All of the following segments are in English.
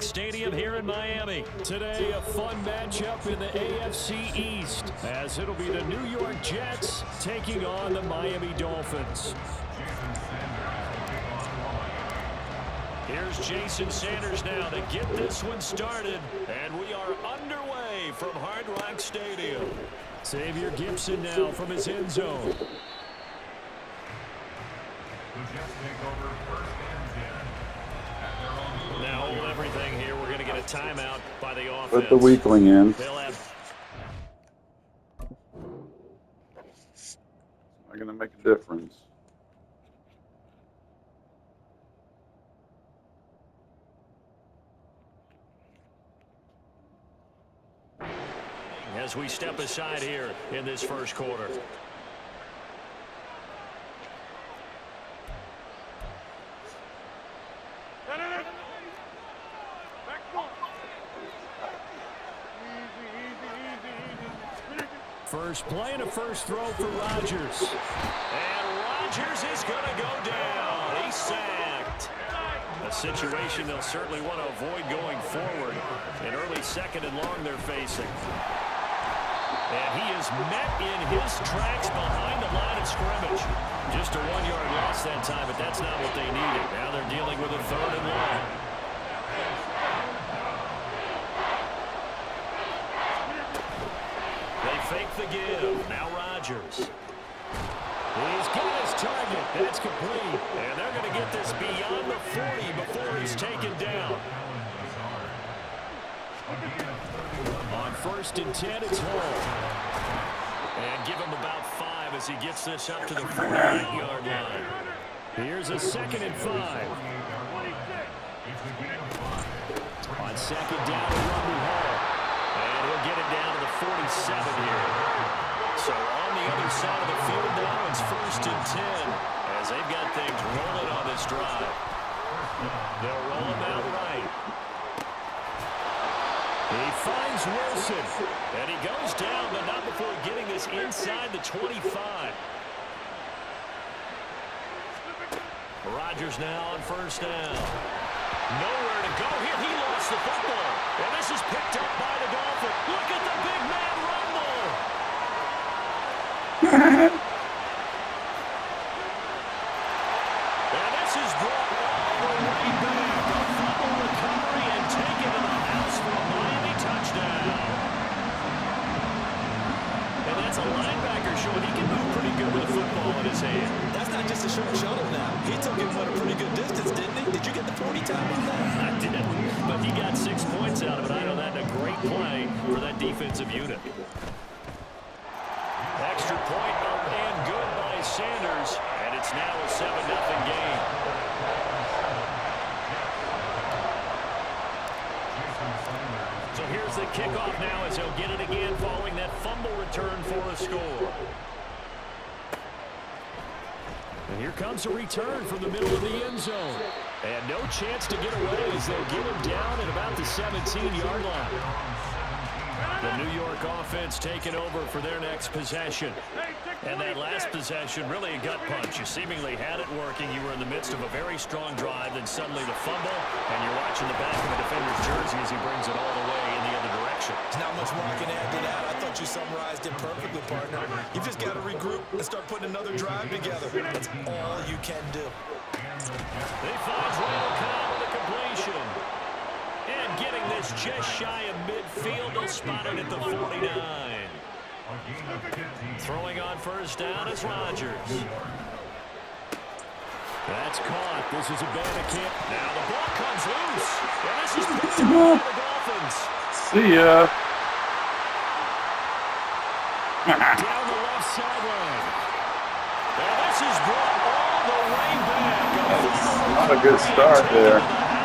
Stadium here in Miami. Today, a fun matchup in the AFC East, as it'll be the New York Jets taking on the Miami Dolphins. Here's Jason Sanders now to get this one started, and we are underway from Hard Rock Stadium. Xavier Gipson now from his end zone. The Jets take over first and 10. Now hold everything here. We're going to get a timeout by the offense. Put the weakling in. They'll have... It's not going to make a difference. As we step aside here in this first quarter. First play and a first throw for Rodgers. And Rodgers is going to go down. He's sacked. A situation they'll certainly want to avoid going forward. An early second and long they're facing. And he is met in his tracks behind the line of scrimmage. Just a 1-yard loss that time, but that's not what they needed. Now they're dealing with a third and long. They fake the give. Now Rodgers. He's got his target. That's complete. And they're going to get this beyond the 40 before he's taken down. On first and 10, it's Hall. And give him about 5 as he gets this up to the 48-yard line. Here's a second and 5. On second down, Rumble Hall. And he'll get it down to the 47 here. So on the other side of the field now, it's first and 10 as they've got things rolling on this drive. They'll roll him out right. He finds Wilson, and he goes down, but not before getting this inside the 25. Rodgers now on first down. Nowhere to go here. He lost the football, and this is picked up by the Dolphins. Look at the big man rumble. And this is brought all the way back. A fumble recovery and taken to the house for a Miami touchdown. And that's a linebacker showing he can move pretty good with a football in his hand. That's not just a short shuttle now. He took him at a pretty good distance, didn't he? Did you get the 40 time on that? I didn't, but he got 6 points out of it. I know that a great play for that defensive unit. Extra point up and good by Sanders, and it's now a 7-0 game. So here's the kickoff now as he'll get it again following that fumble return for a score. And here comes a return from the middle of the end zone. And no chance to get away as they'll get him down at about the 17-yard line. The New York offense taking over for their next possession. And that last possession, really a gut punch. You seemingly had it working. You were in the midst of a very strong drive, then suddenly the fumble, and you're watching the back of a defender's jersey as he brings it all the way in the other direction. There's not much more I can add to that. I thought you summarized it perfectly, partner. You've just got to regroup and start putting another drive together. That's all you can do. They find Randall Cobb with a completion. And getting this just shy of midfield, they'll spot it at the 49. Throwing on first down is Rodgers. That's caught. This is a Bandicoot. Now the ball comes loose. And this is picked up by the Dolphins. See ya. Down the left sideline. And this is brought all the way back. Not a good start there.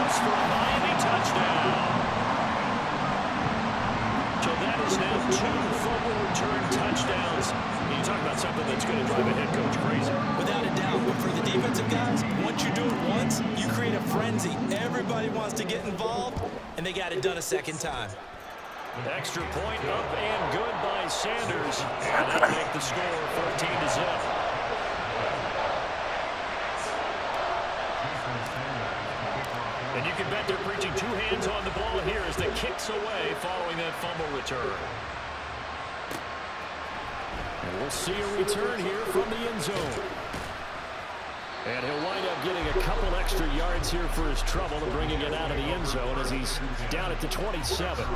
For a Miami touchdown. So that is now 2 fumble return touchdowns. You talk about something that's going to drive a head coach crazy. Without a doubt, but for the defensive guys, once you do it once, you create a frenzy. Everybody wants to get involved, and they got it done a second time. Extra point up and good by Sanders. And that'll make the score 14-0. And you can bet they're preaching two hands on the ball here as the kick's away following that fumble return. And we'll see a return here from the end zone. And he'll wind up getting a couple extra yards here for his trouble and bringing it out of the end zone as he's down at the 27.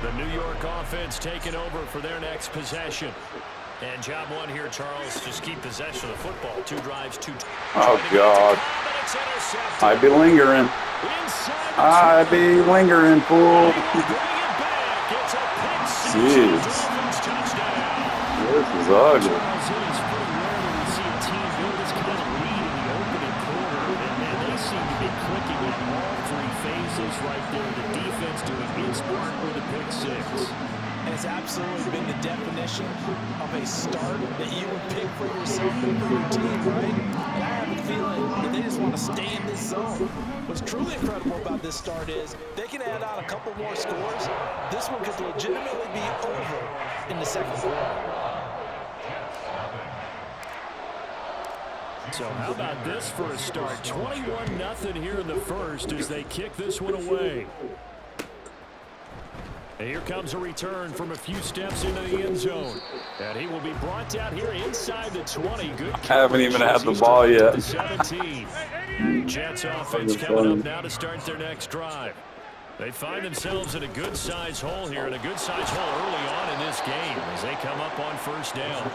The New York offense taking over for their next possession. And job one here, Charles, just keep possession of the football. 2 drives, 2. Oh, God. I be lingering. I be lingering, fool. Jeez. This is ugly. Right there, the defense doing its part with a pick 6. And it's absolutely been the definition of a start that you would pick for yourself and for your team, right? And I have a feeling that they just want to stay in this zone. What's truly incredible about this start is they can add on a couple more scores. This one could legitimately be over in the second quarter. So how about this for a start? 21-0 here in the first as they kick this one away. And here comes a return from a few steps into the end zone. And he will be brought down here inside the 20. Good. I haven't even had the ball yet. The 17. Jets offense coming up now to start their next drive. They find themselves in a good-sized hole here, and a good-sized hole early on in this game as they come up on first down.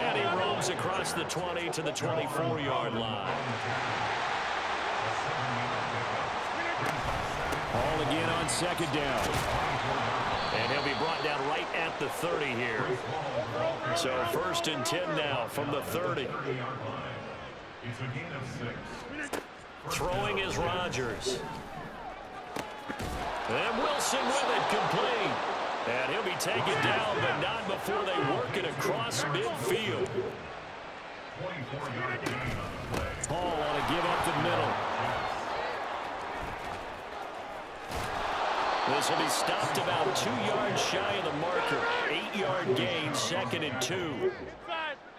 And he roams across the 20 to the 24-yard line. Ball again on second down. And he'll be brought down right at the 30 here. So 1st and 10 now from the 30. Throwing is Rodgers. And Wilson with it, complete. And he'll be taken down, but not before they work it across midfield. Ball on a give up the middle. This will be stopped about 2 yards shy of the marker. 8-yard gain, 2nd and 2.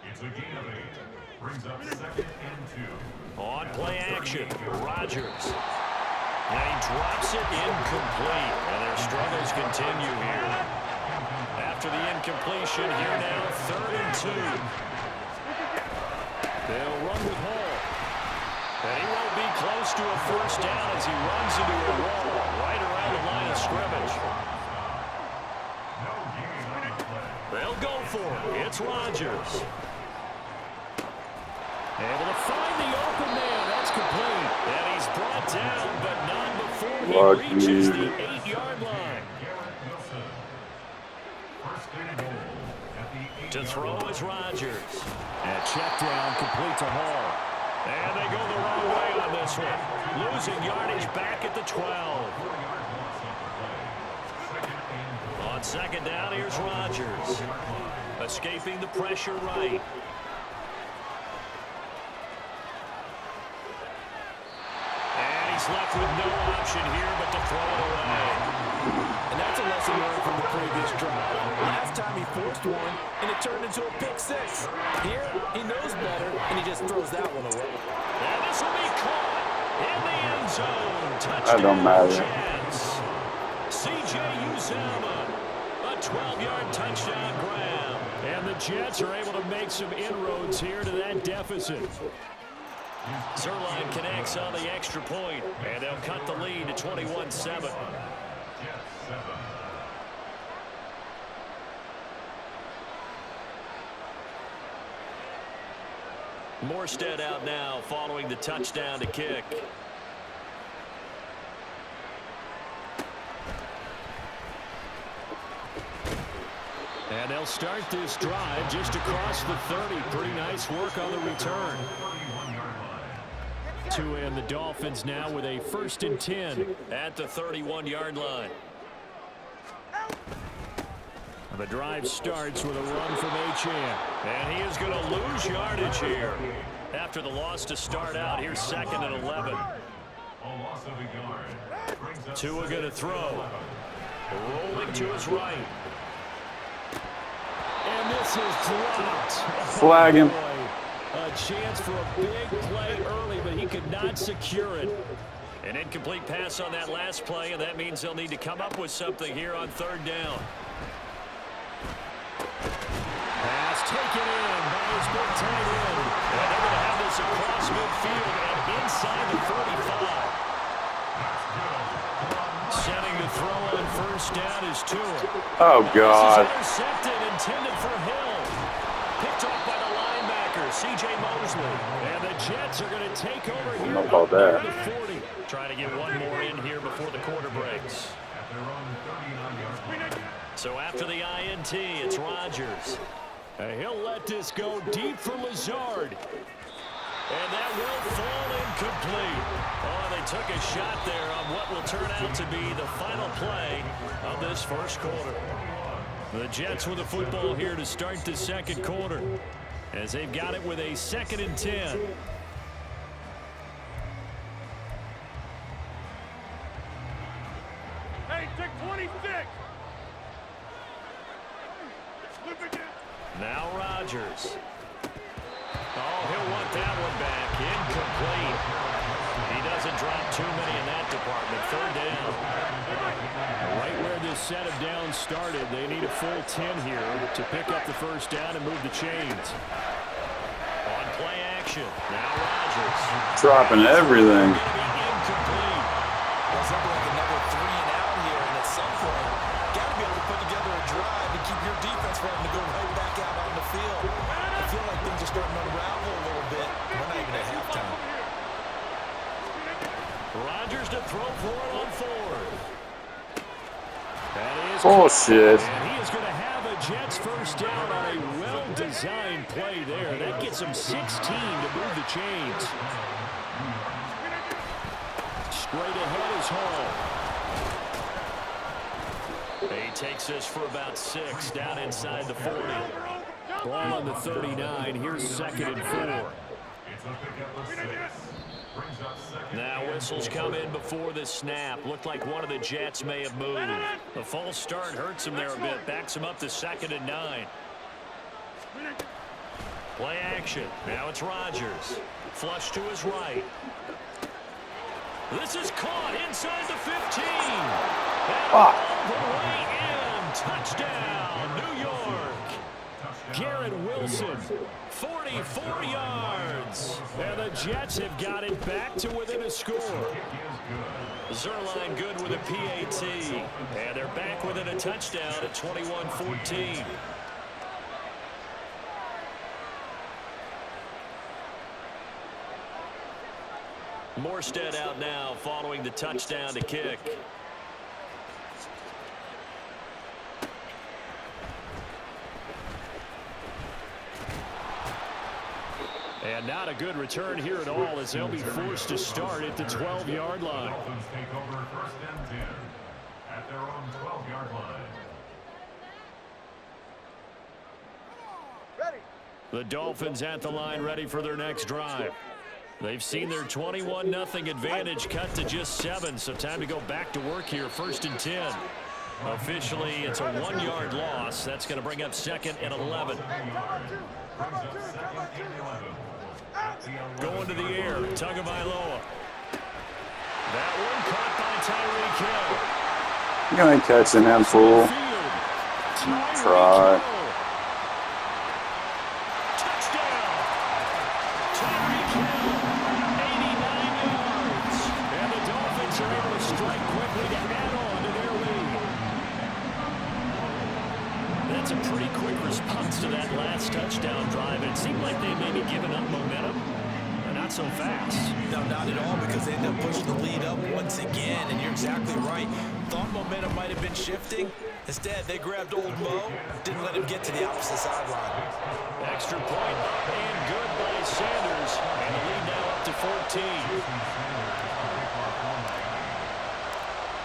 It's a gain of 8. Brings up 2nd and 2. On play action, Rodgers. And he drops it incomplete. And their struggles continue here. After the incompletion, here now, 3rd and 2. They'll run with Hall. And he won't be close to a first down as he runs into a wall right around the line of scrimmage. They'll go for it. It's Rodgers. Able to find the open man. That's complete. And he's brought down, but not before he reaches the 8-yard line. To throw is Rodgers. And check down, complete to Hall. And they go the wrong way on this one. Losing yardage back at the 12. On second down, here's Rodgers. Escaping the pressure right. Left with no option here but to throw it away. And that's a lesson learned from the previous drive. Last time he forced one, and it turned into a pick 6. Here, he knows better, and he just throws that one away. And this will be caught in the end zone. Touchdown. That don't matter. C.J. Uzomah, a 12-yard touchdown grab. And the Jets are able to make some inroads here to that deficit. Zerline connects on the extra point, and they'll cut the lead to 21-7. Morstead out now following the touchdown to kick. And they'll start this drive just across the 30. Pretty nice work on the return. To end the Dolphins now with a 1st and 10 at the 31-yard line. The drive starts with a run from Achane. And he is going to lose yardage here. After the loss to start out, here's 2nd and 11. Tua going to throw. Rolling to his right. And this is dropped. Flag him. A chance for a big play early, but he could not secure it. An incomplete pass on that last play, and that means they'll need to come up with something here on third down. Pass taken in by his big tight end. And they're going to have this across midfield and inside the 45. Setting the throw on first down is Tua. Oh, God. This is intercepted, intended for Hill. Picked off by the linebacker, C.J. Mosley. And the Jets are going to take over here. How about that? The 40. Trying to get one more in here before the quarter breaks. So after the INT, it's Rodgers. He'll let this go deep for Lazard. And that will fall incomplete. Oh, they took a shot there on what will turn out to be the final play of this first quarter. The Jets with the football here to start the second quarter, as they've got it with a 2nd and 10. Hey, take 26. Now Rodgers. Oh, he'll want that one back. Incomplete. He doesn't drop too many in that department. Third down. Right where this set of downs started, they need a full 10 here to pick up the first down and move the chains. On play action. Now Rodgers. Dropping everything. Incomplete. Well, something like another 3 and out here, and at some point, got to be able to put together a drive and keep your defense from having to go right back out on the field. I feel like things are starting to unravel a little bit. We're not even at halftime. Rodgers to throw for it on 4th. That is Bullshit. and he is going to have a Jets first down on a well-designed play there. That gets him 16 to move the chains. Straight ahead is Hall. He takes this for about 6 down inside the 40. Ball on the 39. Here's 2nd and 4. Now whistles come in before the snap. Looked like one of the Jets may have moved. The false start hurts him there a bit. Backs him up to 2nd and 9. Play action. Now it's Rodgers. Flush to his right. This is caught inside the 15. And all the way in. Touchdown, New York. Garrett Wilson, 44 yards. And the Jets have got it back to within a score. Zerline good with a PAT. And they're back within a touchdown at 21-14. Morstead out now following the touchdown to kick. And not a good return here at all, as they'll be forced to start at the 12-yard line. Dolphins take over 1st and 10 at their own 12-yard line. The Dolphins at the line, ready for their next drive. They've seen their 21-0 advantage cut to just 7, so time to go back to work here. 1st and 10. Officially, it's a 1-yard loss. That's going to bring up 2nd and 11. Going to the air, Tagovailoa. That one caught by Tyreek Hill. You ain't catching him, fool. Try. Touchdown. Tyreek Hill, 89 yards. And the Dolphins are able to strike quickly to add on to their lead. That's a pretty quick response to that last touchdown drive. It seemed like they may be giving up momentum. Not so fast. No, not at all, because they end up pushing the lead up once again, and you're exactly right. Thought momentum might have been shifting. Instead, they grabbed old Mo, didn't let him get to the opposite sideline. Extra point up and good by Sanders, and the lead now up to 14.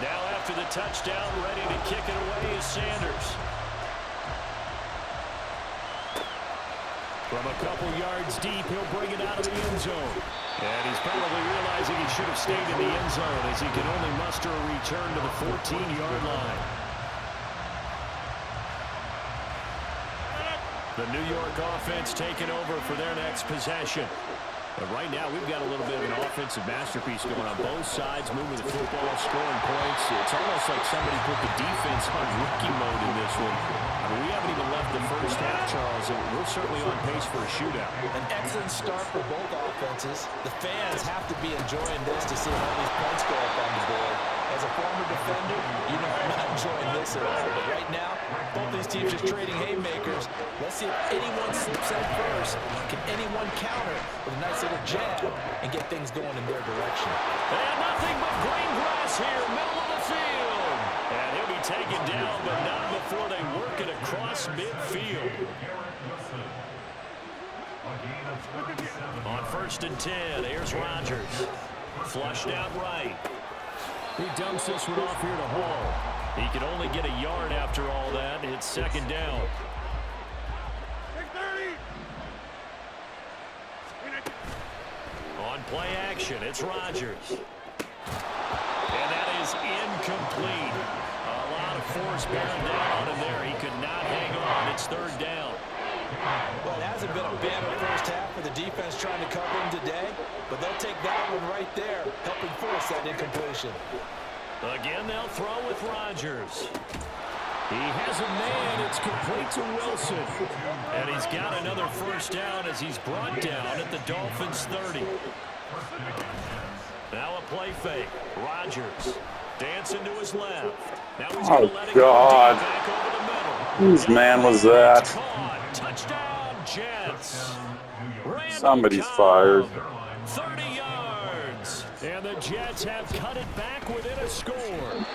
Now after the touchdown, ready to kick it away is Sanders. From a couple yards deep, he'll bring it out of the end zone. And he's probably realizing he should have stayed in the end zone, as he can only muster a return to the 14-yard line. The New York offense taking over for their next possession. But right now, we've got a little bit of an offensive masterpiece going on both sides, moving the football, scoring points. It's almost like somebody put the defense on rookie mode in this one. I mean, we haven't even left the first half, Charles, and we're certainly on pace for a shootout. An excellent start for both offenses. The fans have to be enjoying this to see all these points go up on the board. As a former defender, you know I'm not enjoying this at all. But right now, both these teams just trading haymakers. Let's see if anyone slips out first. Can anyone counter with a nice little jab and get things going in their direction? And nothing but green grass here, middle of the field. And he'll be taken down, but not before they work it across midfield. On 1st and 10, here's Rodgers. Flushed out right. He dumps this one off here to Hall. He can only get a yard after all that. It's 2nd down. On play action, it's Rodgers. And that is incomplete. A lot of force bearing down on him there. He could not hang on. It's 3rd down. Well, it hasn't been a banner first half for the defense trying to cover him today, but they'll take that one right there, helping force that incompletion. Again, they'll throw with Rodgers. He has a man. It's complete to Wilson. And he's got another 1st down as he's brought down at the Dolphins' 30. Now a play fake. Rodgers dancing to his left. Now he's going to let it go back over the middle. Whose man was that? Touchdown, Jets. Somebody's fired. 30 yards. And the Jets have cut it back within a score. And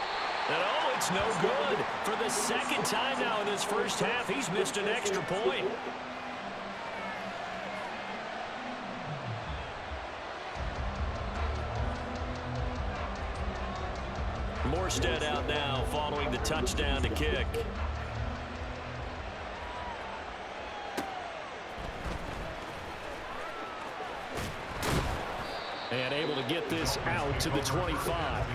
oh, it's no good. For the 2nd time now in this first half, he's missed an extra point. Morstead out now following the touchdown to kick. And able to get this out to the 25.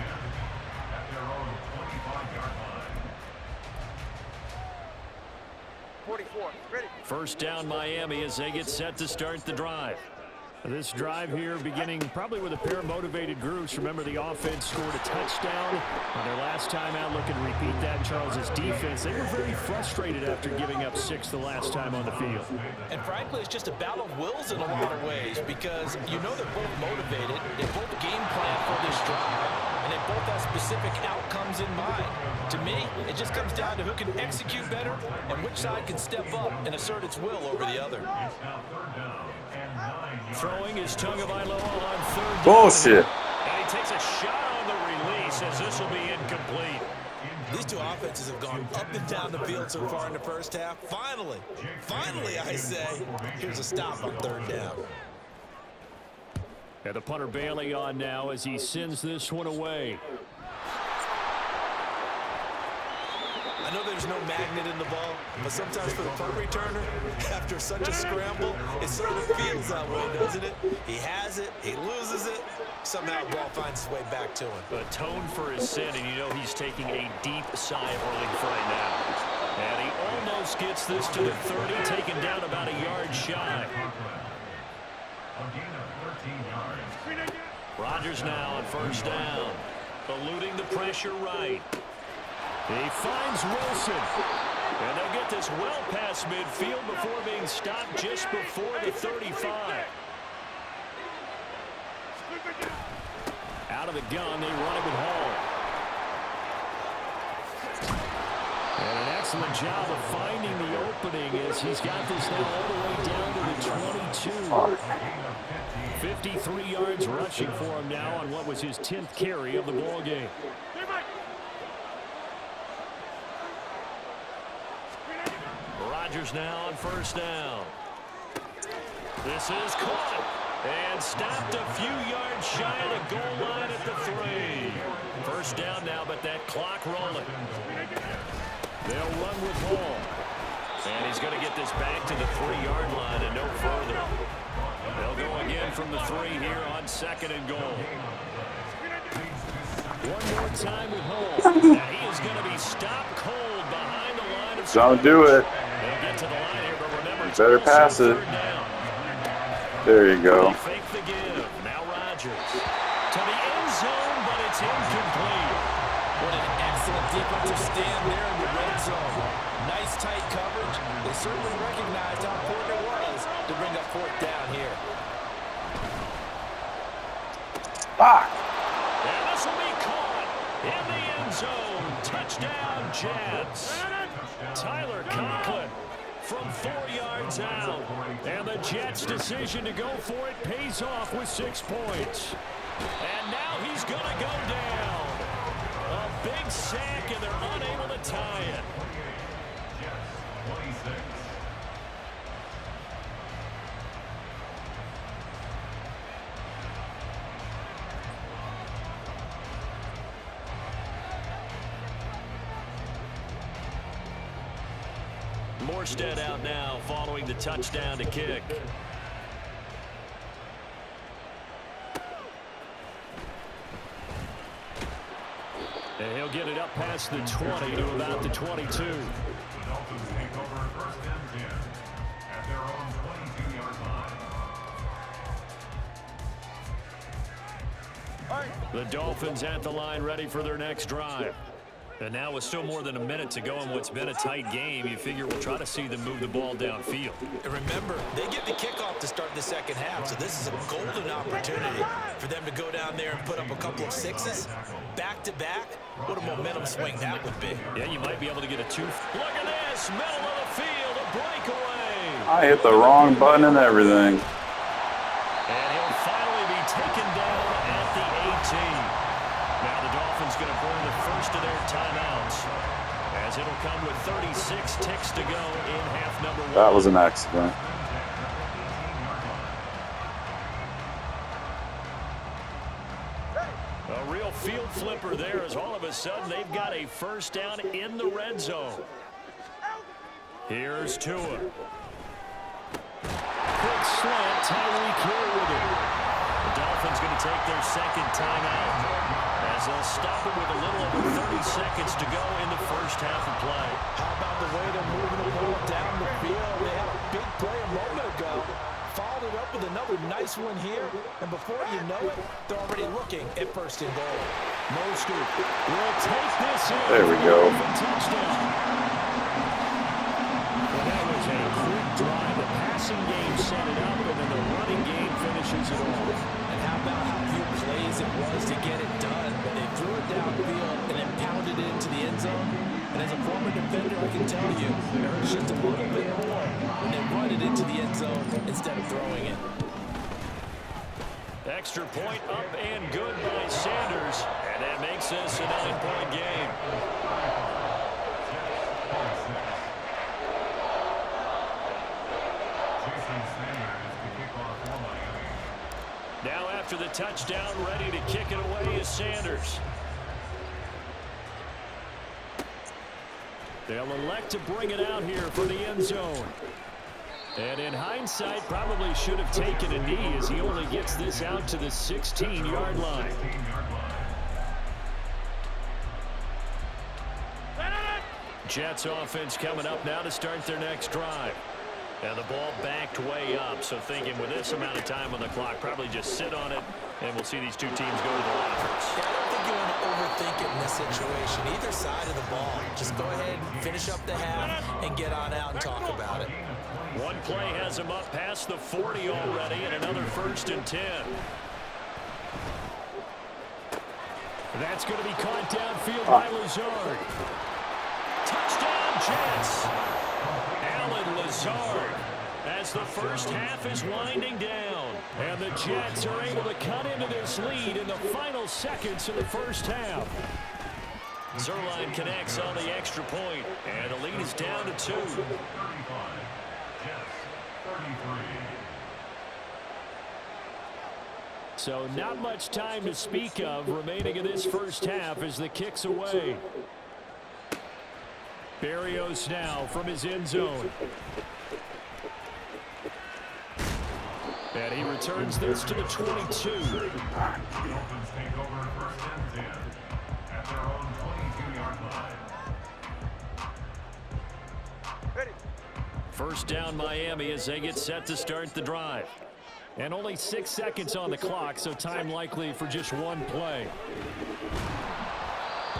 44. Ready. 1st down Miami as they get set to start the drive. This drive here beginning probably with a pair of motivated groups. Remember, the offense scored a touchdown on their last time out. Looking to repeat that. Charles's defense, they were very frustrated after giving up 6 the last time on the field. And frankly, it's just a battle of wills in a lot of ways because you know they're both motivated. They both game plan for this drive, and they both have specific outcomes in mind. To me, it just comes down to who can execute better and which side can step up and assert its will over the other. Throwing his Tagovailoa on 3rd down. Bullshit. And he takes a shot on the release as this will be incomplete. These two offenses have gone up and down the field so far in the first half. Finally, I say, here's a stop on 3rd down. And the punter Bailey on now as he sends this one away. I know there's no magnet in the ball, but sometimes for the punt returner, after such a scramble, it sort of feels that way, doesn't it? He has it, he loses it, somehow the ball finds its way back to him. Atoned for his sin, and you know he's taking a deep sigh of relief right now. And he almost gets this to the 30, taken down about a yard shy. Rodgers now on 1st down, eluding the pressure right. He finds Wilson. And they'll get this well past midfield before being stopped just before the 35. Out of the gun, they run it with Hall. And an excellent job of finding the opening as he's got this now all the way down to the 22. 53 yards rushing for him now on what was his 10th carry of the ball game. Rodgers now on 1st down. This is caught and stopped a few yards shy of the goal line at the 3. 1st down now, but that clock rolling. They'll run with Hall. And he's going to get this back to the 3-yard line and no further. They'll go again from the 3 here on 2nd and goal. One more time with Hall. And he is going to be stopped cold behind the line of Don't do it. They'll get to the line here, but remember, Better pass it. There you go. Fake the defensive stand there in the red zone. Nice tight coverage. They certainly recognized how important it was to bring up fourth down here. Fuck. And this will be caught in the end zone. Touchdown, Jets. Tyler Conklin from 4 yards out. And the Jets' decision to go for it pays off with 6 points. And now he's going to go down. A big sack, and they're unable to tie it. Jets 26. Morstead out now following the touchdown to kick. And he'll get it up past the 20 to about the 22. The Dolphins take over first and 10 at their own 22-yard line. The Dolphins at the line ready for their next drive. And now with still more than a minute to go in what's been a tight game, you figure we'll try to see them move the ball downfield. And remember, they get the kickoff to start the second half, so this is a golden opportunity for them to go down there and put up a couple of sixes. Back-to-back, what a momentum swing that would be. Yeah, you might be able to get a two. Look at this, middle of the field, a breakaway. I hit the wrong button and everything. And he'll finally be taken down at the 18. Now the Dolphins going to burn the first of their timeouts, as it'll come with 36 ticks to go in half number 1. That was an accident. A real field flipper there, as all of a sudden they've got a first down in the red zone. Here's Tua. Quick slant, Tyreek Hill with it. The Dolphins going to take their second timeout, as they'll stop it with a little over 30 seconds to go in the first half of play. How about the way they're moving the ball down the field? They had a big play a moment ago. Followed it up with another nice one here, and before you know it, they're already looking at first and goal. Mostert will take this in. There we go. Touchdown. Well, that was a quick drive. The passing game set it up, and then the running game finishes it off. And how about how few plays it was to get it done? But they threw it downfield and then pounded it into the end zone. And as a former defender, I can tell you, it hurts just a little bit more when they run it into the end zone instead of throwing it. Extra point up and good by Sanders. And that makes this a 9-point game. Now after the touchdown, ready to kick it away is Sanders. They'll elect to bring it out here for the end zone. And in hindsight, probably should have taken a knee, as he only gets this out to the 16-yard line. Jets offense coming up now to start their next drive. And the ball backed way up, so thinking with this amount of time on the clock, probably just sit on it, and we'll see these two teams go to the offense. Yeah, I don't think you want to overthink it in this situation. Either side of the ball. Just go ahead, finish up the half, and get on out and talk about it. One play has him up past the 40 already, and another 1st and 10. That's going to be caught downfield by Lazard. Touchdown, Jets. Alan Lazard, as the first half is winding down. And the Jets are able to cut into this lead in the final seconds of the first half. Zerline connects on the extra point, and the lead is down to 2. 35. Jets 33. So not much time to speak of remaining in this first half as the kick's away. Berrios now from his end zone. And he returns this to the 22. The Dolphins take over first and 10 at their own 22-yard line. First down Miami as they get set to start the drive. And only 6 seconds on the clock, so time likely for just one play.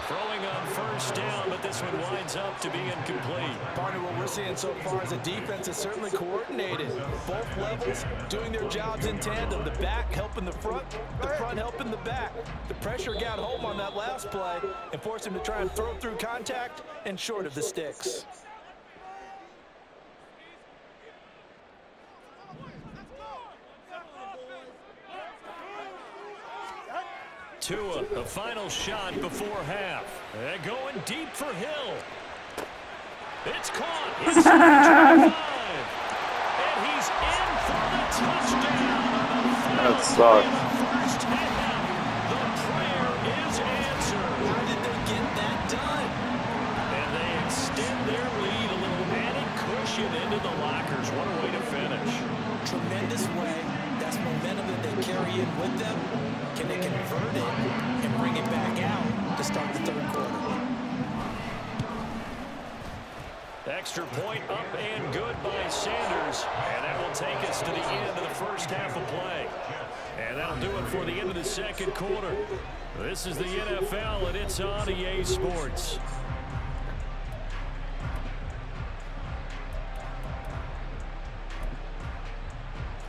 Throwing going on first down, but this one winds up to be incomplete. Partner, what we're seeing so far is the defense is certainly coordinated. Both levels doing their jobs in tandem. The back helping the front helping the back. The pressure got home on that last play and forced him to try and throw through contact and short of the sticks. Tua, the final shot before half. And going deep for Hill. It's caught. Inside 25. And he's in for the touchdown. That sucks. First half. The prayer is answered. How did they get that done? And they extend their lead a little added cushion into the lockers. What a way to finish. Tremendous way. That's momentum that they carry in with them. Can they convert it and bring it back out to start the third quarter? Extra point up and good by Sanders. And that will take us to the end of the first half of play. And that'll do it for the end of the second quarter. This is the NFL, and it's on EA Sports.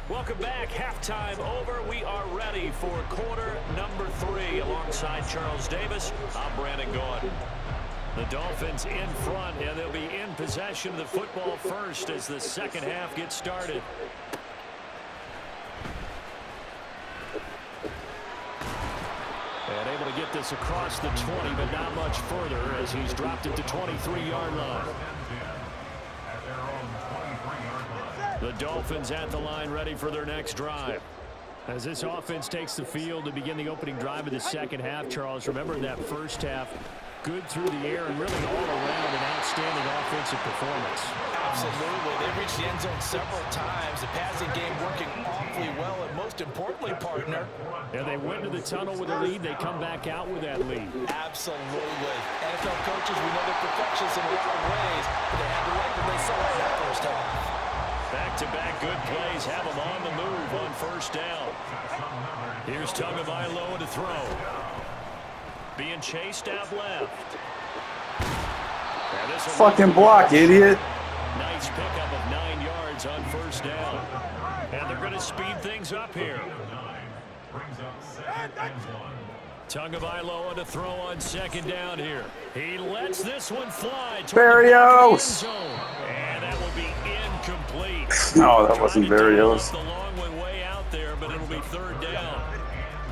Welcome back. Halftime over. We are ready for quarter number 3. Alongside Charles Davis, I'm Brandon Gordon. The Dolphins in front, and they'll be in possession of the football first as the second half gets started. And able to get this across the 20, but not much further as he's dropped it to 23-yard line. The Dolphins at the line ready for their next drive. As this offense takes the field to begin the opening drive of the second half, Charles, remember that first half, good through the air and really all around an outstanding offensive performance. Absolutely. They reached the end zone several times. The passing game working awfully well, and most importantly, partner. Yeah, they went to the tunnel with a lead. They come back out with that lead. Absolutely. NFL coaches, we know they're perfectionists in a lot of ways, but they had to like what they saw in that first half. Back-to-back good plays have them on the move on first down. Here's Tagovailoa to throw. Being chased out left. Fucking block, idiot. Nice pickup of 9 yards on first down. And they're going to speed things up here. Tagovailoa to throw on second down here. He lets this one fly. Berrios. And that will be incomplete. No, that wasn't Berrios. The long one way out there, but it'll be third down.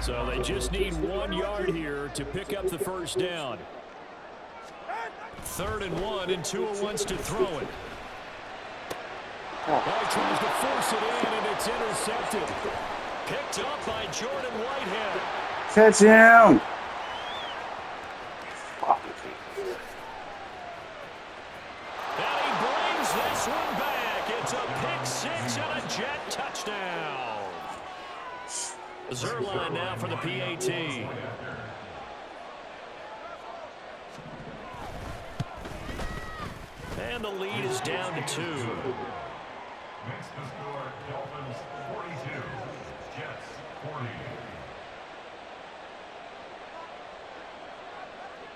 So they just need 1 yard here to pick up the first down. 3rd and 1, and Tua wants to throw it. Well, he tries to force it in, and it's intercepted. Picked up by Jordan Whitehead. Catch him. And he brings this one back. It's a pick six and a jet touchdown. Zerline now for the PAT. And the lead is down to 2. Makes the score Dolphins 42, Jets 40.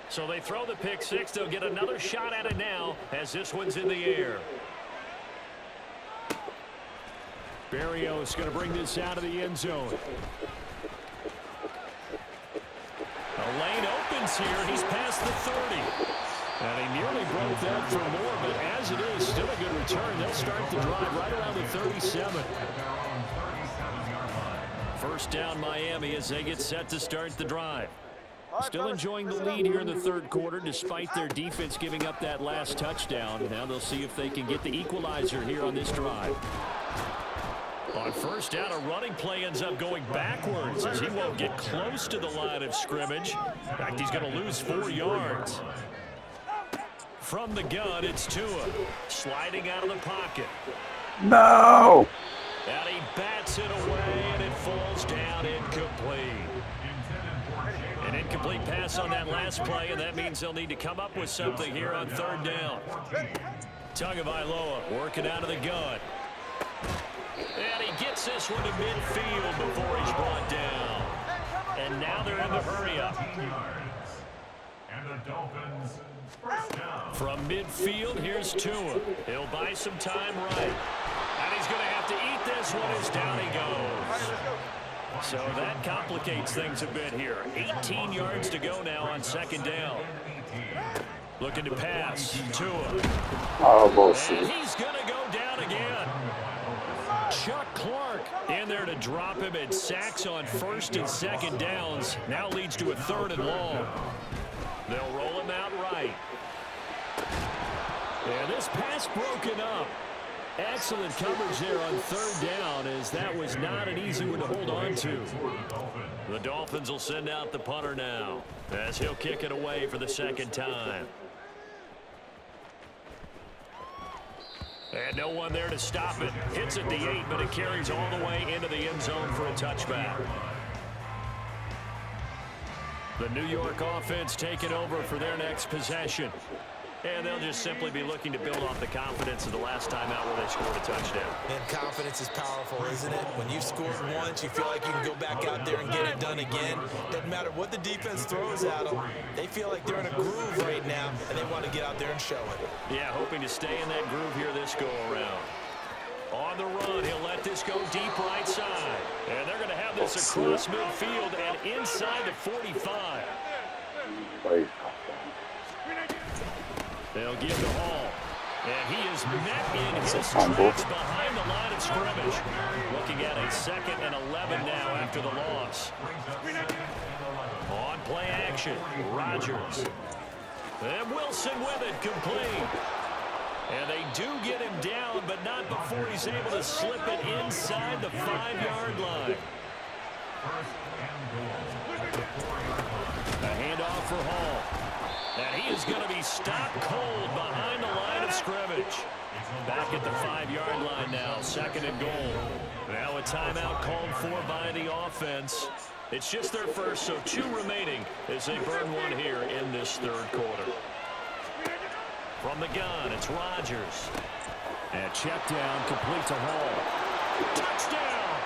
So they throw the pick six. They'll get another shot at it now as this one's in the air. Berrios going to bring this out of the end zone. A lane opens here. He's past the 30. And he nearly broke that for more, but as it is, still a good return. They'll start the drive right around the 37. First down Miami as they get set to start the drive. Still enjoying the lead here in the third quarter despite their defense giving up that last touchdown. Now they'll see if they can get the equalizer here on this drive. On first down, a running play ends up going backwards as he won't get close to the line of scrimmage. In fact, he's going to lose 4 yards. From the gun, it's Tua sliding out of the pocket. No. And he bats it away, and it falls down incomplete. An incomplete pass on that last play, and that means they'll need to come up with something here on third down. Tagovailoa working out of the gun. And he gets this one to midfield before he's brought down. And now they're in the hurry-up. And the Dolphins, first down. From midfield, here's Tua. He'll buy some time right. And he's going to have to eat this one as down he goes. So that complicates things a bit here. 18 yards to go now on second down. Looking to pass. Tua. Oh, bullshit. And he's going to go down again. Chuck Clark in there to drop him at sacks on first and second downs. Now leads to a third and long. They'll roll him out right. And this pass broken up. Excellent coverage there on third down, as that was not an easy one to hold on to. The Dolphins will send out the punter now, as he'll kick it away for the second time. And no one there to stop it. Hits at the 8, but it carries all the way into the end zone for a touchback. The New York offense taking over for their next possession. And they'll just simply be looking to build off the confidence of the last time out where they scored a touchdown. And confidence is powerful, isn't it? When you've scored once, you feel like you can go back out there and get it done again. Doesn't matter what the defense throws at them. They feel like they're in a groove right now, and they want to get out there and show it. Yeah, hoping to stay in that groove here this go-around. On the run, he'll let this go deep right side. And they're going to have this across midfield and inside the 45. They'll give the Hall. And he is met in his tracks behind the line of scrimmage. Looking at a 2nd and 11 now after the loss. On play action, Rodgers. And Wilson with it, complete. And they do get him down, but not before he's able to slip it inside the 5-yard line. A handoff for Hall. And he is going to be stopped cold behind the line of scrimmage. Back at the 5-yard line now, 2nd and goal. Now a timeout called for by the offense. It's just their first, so 2 remaining as they burn one here in this third quarter. From the gun, it's Rodgers. And check down, complete to Hall. Touchdown!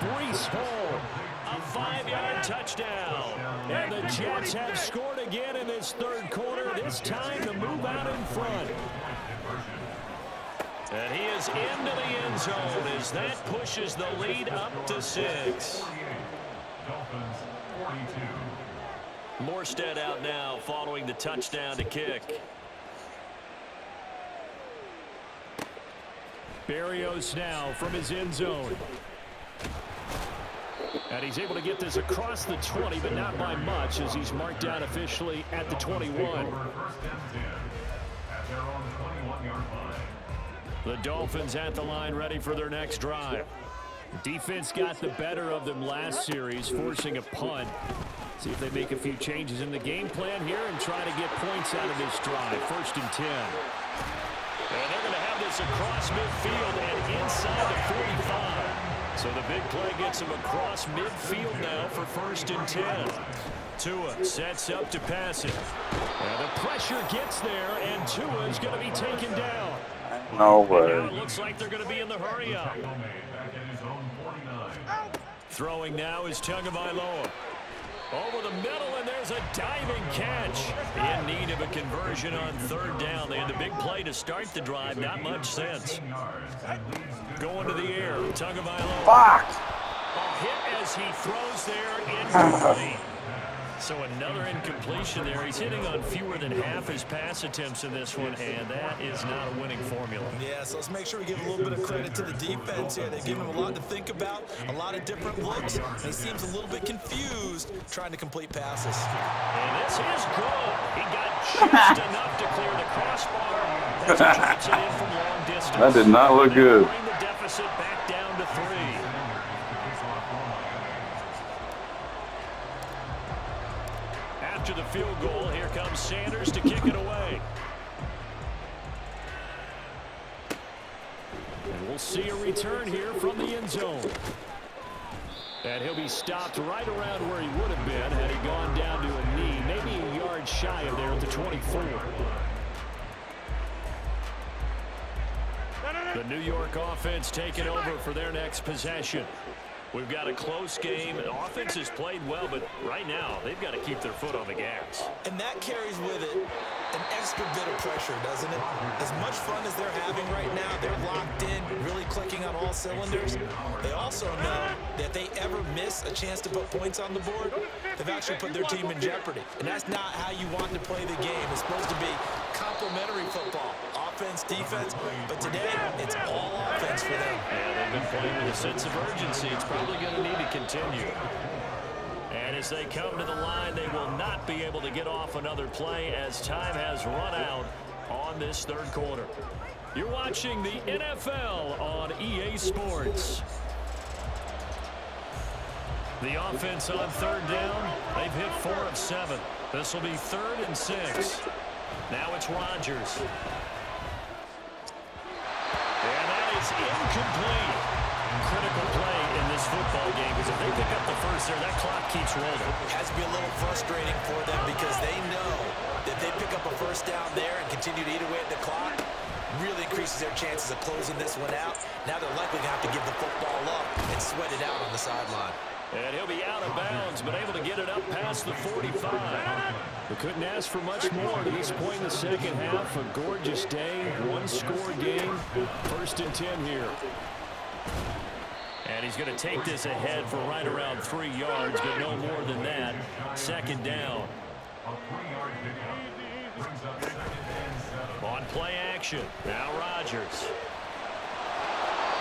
Breece Hall. A 5-yard touchdown. And the Jets have scored again in this third quarter. This time to move out in front. And he is into the end zone as that pushes the lead up to 6. Morstead out now following the touchdown to kick. Berrios now from his end zone. And he's able to get this across the 20, but not by much, as he's marked down officially at the 21. The Dolphins at the line, ready for their next drive. Defense got the better of them last series, forcing a punt. See if they make a few changes in the game plan here and try to get points out of this drive. 1st and 10. And they're going to have this across midfield and inside the 45. So the big play gets him across midfield now for 1st and 10. Tua sets up to pass it. And the pressure gets there, and Tua is going to be taken down. No way. Now it looks like they're going to be in the hurry up. Throwing now is Tagovailoa. Over the middle, and there's a diving catch. In need of a conversion on 3rd down. They had the big play to start the drive. Not much sense. Going to the air. Tagovailoa. Fuck! A hit as he throws there, incomplete. So another incompletion there. He's hitting on fewer than half his pass attempts in this one, and that is not a winning formula. Yeah, so let's make sure we give a little bit of credit to the defense here. They've given him a lot to think about, a lot of different looks, and he seems a little bit confused trying to complete passes. And this is good. He got just enough to clear the crossbar as he drops it in from long distance. That did not look good. Bring the deficit back down to 3. After the field goal, here comes Sanders to kick it away. And we'll see a return here from the end zone. And he'll be stopped right around where he would have been had he gone down to a knee, maybe a yard shy of there at the 24. The New York offense taking over for their next possession. We've got a close game. The offense has played well, but right now they've got to keep their foot on the gas. And that carries with it an extra bit of pressure, doesn't it? As much fun as they're having right now, they're locked in, really clicking on all cylinders. They also know that if they ever miss a chance to put points on the board, they've actually put their team in jeopardy. And that's not how you want to play the game. It's supposed to be complementary football, offense, defense, but today it's all offense for them. Yeah, they've been playing with a sense of urgency. It's probably going to need to continue. And as they come to the line, they will not be able to get off another play as time has run out on this third quarter. You're watching the NFL on EA Sports. The offense on third down, they've hit 4 of 7. This will be 3rd and 6. Now it's Rodgers. And that is incomplete. Critical play in this football game because if they pick up the first there, that clock keeps rolling. It has to be a little frustrating for them because they know that they pick up a first down there and continue to eat away at the clock, really increases their chances of closing this one out. Now they're likely going to have to give the football up and sweat it out on the sideline. And he'll be out of bounds, but able to get it up past the 45. We couldn't ask for much more to this point in the second half. A gorgeous day, one-score game. 1st and 10 here. And he's going to take this ahead for right around 3 yards, but no more than that. 2nd down. On play action, now Rodgers.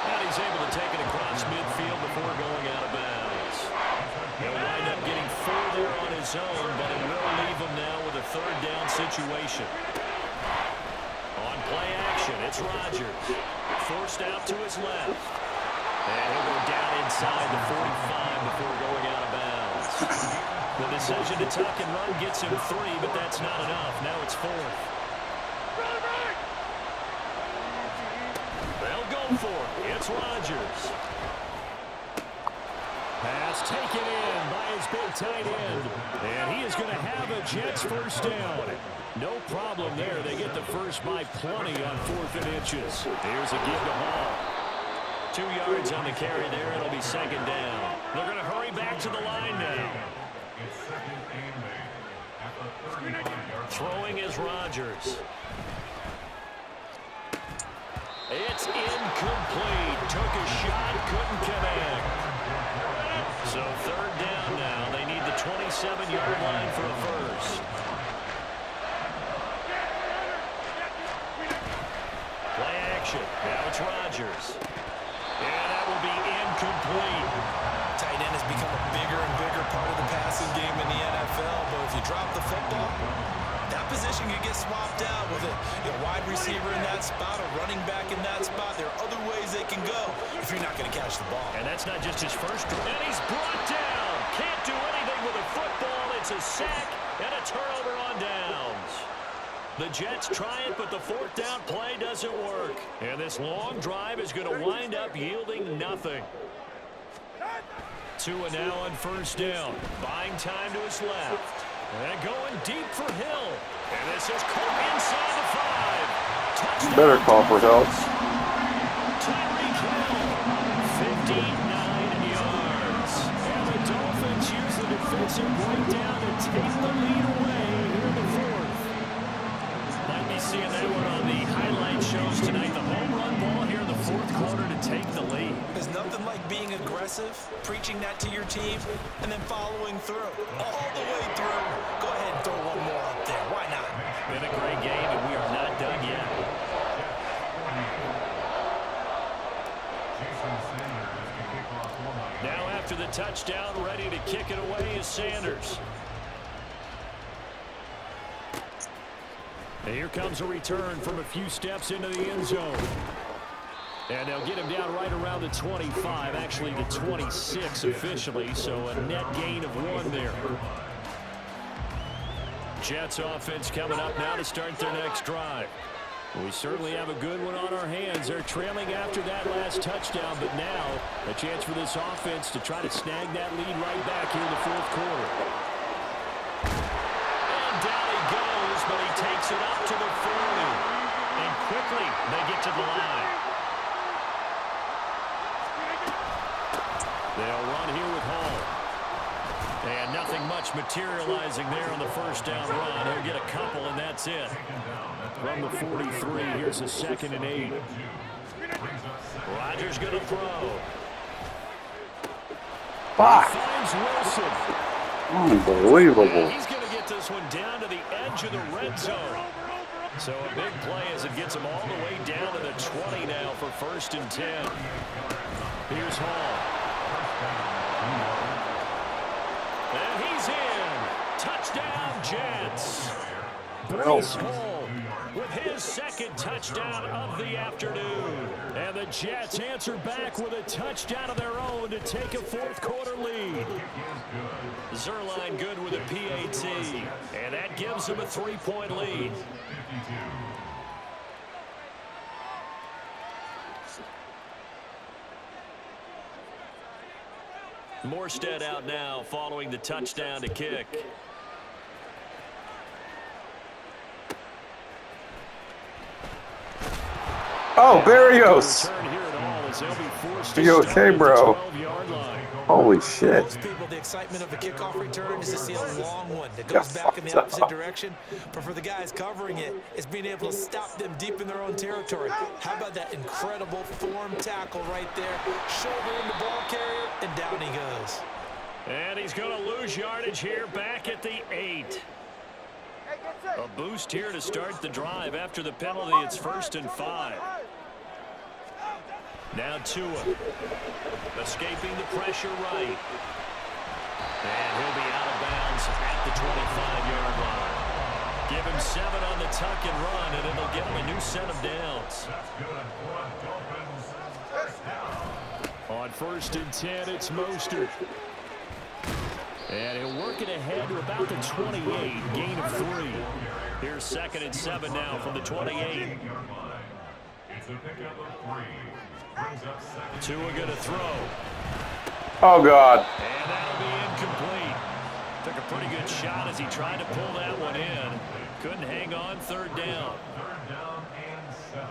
And he's able to take it across midfield before going out of bounds. He'll wind up getting 4 there on his own, but it will leave him now with a 3rd down situation. On play action, it's Rodgers. Forced out to his left. And he'll go down inside the 45 before going out of bounds. The decision to tuck and run gets him 3, but that's not enough. Now it's 4th. They'll go for it. It's Rodgers. Pass taken in by his big tight end. And he is going to have a Jets first down. No problem there. They get the first by plenty on 4th and inches. Here's a give to Hall. 2 yards on the carry there. It'll be 2nd down. They're going to hurry back to the line now. Throwing is Rodgers. It's incomplete. Took a shot, couldn't connect. So 3rd down now. They need the 27-yard line for a first. Play action. Now it's Rodgers. And that will be incomplete. Tight end has become a bigger and bigger part of the passing game in the NFL, but if you drop the football, that position can get swapped out with a wide receiver in that spot, a running back in that spot. There are other ways they can go if you're not going to catch the ball. And that's not just his first. And he's brought down. Can't do anything with a football. It's a sack and a turnover on downs. The Jets try it, but the 4th down play doesn't work. And this long drive is going to wind up yielding nothing. Tua now on 1st down. Buying time to his left. And going deep for Hill. And this is caught inside the 5. Touchdown. Better call for help. Tyreek Hill, 59 yards. And the Dolphins use the defensive breakdown to take the lead away here in the 4th. Might be seeing that one on the highlight shows tonight. The home run ball here in the 4th quarter to take the lead. There's nothing like being aggressive, preaching that to your team, and then following through. All the way through. Go ahead and throw one more up there. Why not? Been a great game, and we are not done yet. Now after the touchdown, ready to kick it away is Sanders. And here comes a return from a few steps into the end zone. And they'll get him down right around the 25, actually the 26 officially, so a net gain of 1 there. Jets offense coming up now to start their next drive. We certainly have a good one on our hands. They're trailing after that last touchdown, but now a chance for this offense to try to snag that lead right back here in the 4th quarter. And down he goes, but he takes it up to the 40. And quickly they get to the line. They'll run here with Hall. And nothing much materializing there on the first down run. He'll get a couple, and that's it. From the 43, here's a 2nd and 8. Rodgers going to throw. Fuck. Finds Wilson. Unbelievable. And he's going to get this one down to the edge of the red zone. So a big play as it gets him all the way down to the 20 now for 1st and 10. Here's Hall. And he's in. Touchdown, Jets. Breece Hall with his 2nd touchdown of the afternoon. And the Jets answer back with a touchdown of their own to take a 4th quarter lead. Zerline good with a PAT. And that gives them a 3-point lead. Morstead out now following the touchdown to kick. Oh, Barrios. Are you okay, bro? Holy shit. Most people, the excitement of a kickoff return is to see a long one that goes back in the opposite direction. But for the guys covering it, it's being able to stop them deep in their own territory. How about that incredible form tackle right there? Shoulder in the ball carrier, and down he goes. And he's going to lose yardage here back at the 8. A boost here to start the drive after the penalty. It's 1st and 5. Now Tua, escaping the pressure right. And he'll be out of bounds at the 25-yard line. Give him 7 on the tuck and run, and it'll give him a new set of downs. On 1st and 10, it's Mostert. And he'll work it ahead to about the 28, gain of 3. Here's 2nd and 7 now from the 28. Tua going to throw. Oh, God. And that'll be incomplete. Took a pretty good shot as he tried to pull that one in. Couldn't hang on 3rd down. 3rd down and 7.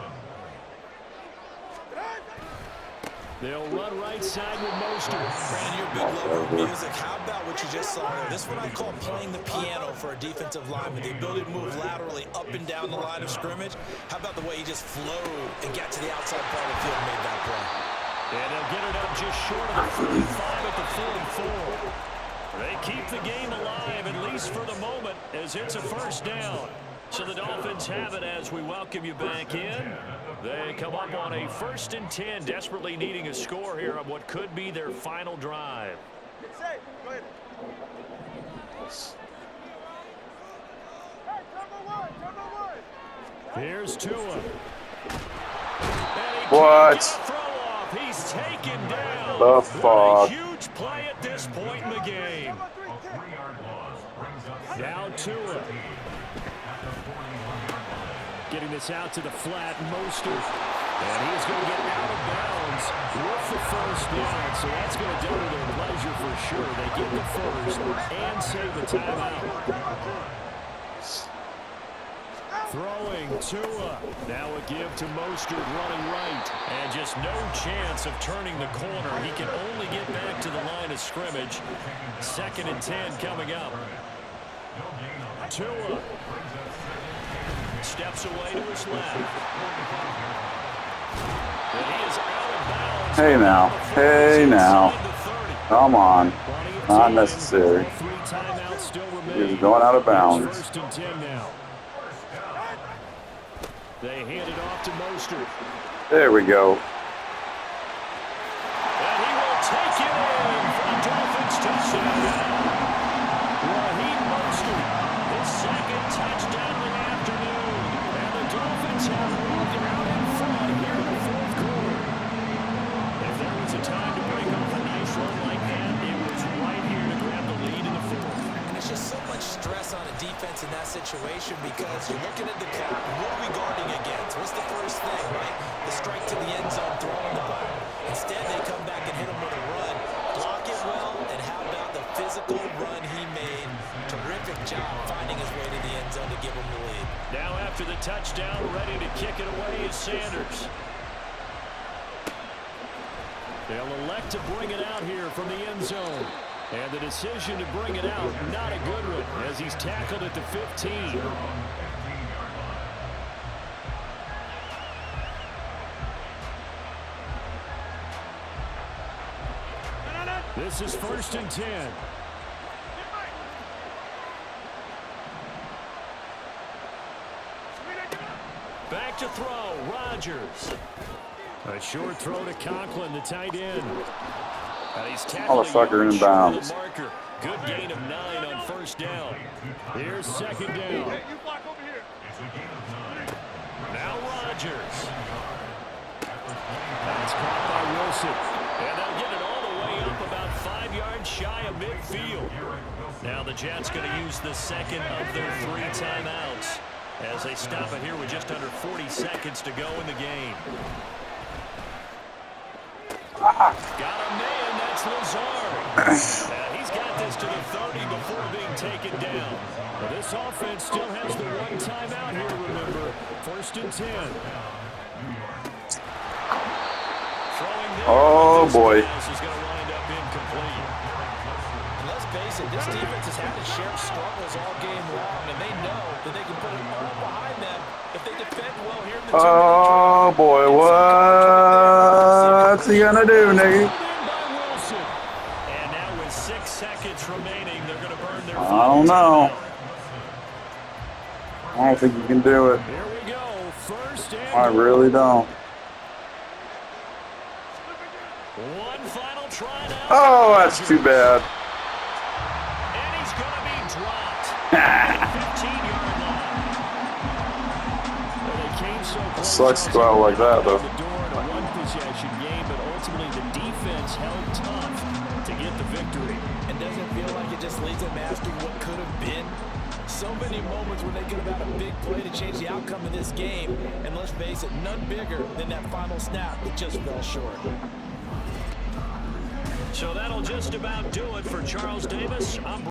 They'll run right side with Mostert. Brandon, you're a big lover of music. How about what you just saw there? This is what I call playing the piano for a defensive lineman. The ability to move laterally up and down the line of scrimmage. How about the way he just flowed and got to the outside part of the field and made that play? And they'll get it up just short of the 45 at the 44. They keep the game alive, at least for the moment, as it's a 1st down. So the Dolphins have it as we welcome you back in. They come up on a 1st and 10, desperately needing a score here on what could be their final drive. Here's Tua. What? He's taken down. The fuck? A huge play at this point in the game. Now Tua. Getting this out to the flat, Mostert. And he is going to get out of bounds with the 1st down. So that's going to double their pleasure for sure. They get the 1st and save the timeout. Throwing Tua. Now a give to Mostert running right. And just no chance of turning the corner. He can only get back to the line of scrimmage. 2nd and 10 coming up. Tua. Steps away to his left. And he is out of bounds. Hey now. Hey now. Come on. Not necessary. He's going out of bounds. 1st and 10 now. They hand it off to Mostert. There we go. And he will take it in for the Dolphins touchdown. Raheem Mostert, his 2nd touchdown of the afternoon. And the Dolphins have moved out in front here in the 4th quarter. If there was a time to break off a nice run like that, it was right here to grab the lead in the 4th. And there's just so much stress on a defense in that situation because you're looking at the clock. What are we guarding against? What's the first thing, right? The strike to the end zone, throwing the ball. Instead, they come back and hit him with a run. Block it well, and how about the physical run he made? Terrific job finding his way to the end zone to give him the lead. Now after the touchdown, ready to kick it away is Sanders. They'll elect to bring it out here from the end zone. And the decision to bring it out, not a good one, as he's tackled at the 15. This is 1st and 10. Back to throw, Rodgers. A short throw to Conklin, the tight end. And he's tackled Motherfucker in bounds. Good gain of 9 on 1st down. Here's 2nd down. Hey, you block over here. Now Rodgers. That's caught by Wilson. And they'll get it all the way up about 5 yards shy of midfield. Now the Jets going to use the second of their 3 timeouts as they stop it here with just under 40 seconds to go in the game. Got a man, that's Lazard. He's got this to the 30 before being taken down. Well, this offense still has the 1 timeout here, remember. 1st and 10. Oh, boy. Is going to wind up incomplete. Let's face it, this defense has had its share of struggles all game long, and they know that they can put it all behind them if they defend well here in the Oh, boy. What's he going to do, nigga? And now with 6 seconds remaining, they're going to burn their I don't know. I don't think you can do it. Here we go. 1st and I really don't. one final try now. Oh, that's too bad. And he's going to be dropped. 15-yard line. Well, they came so close. Sucks to go out like that, though. The door in a one-possession game, but ultimately the defense held tough to get the victory. And doesn't feel like it just leaves them asking what could have been. So many moments when they could have had a big play to change the outcome of this game. And let's face it, none bigger than that final snap that just fell short. So that'll just about do it for Charles Davis. I'm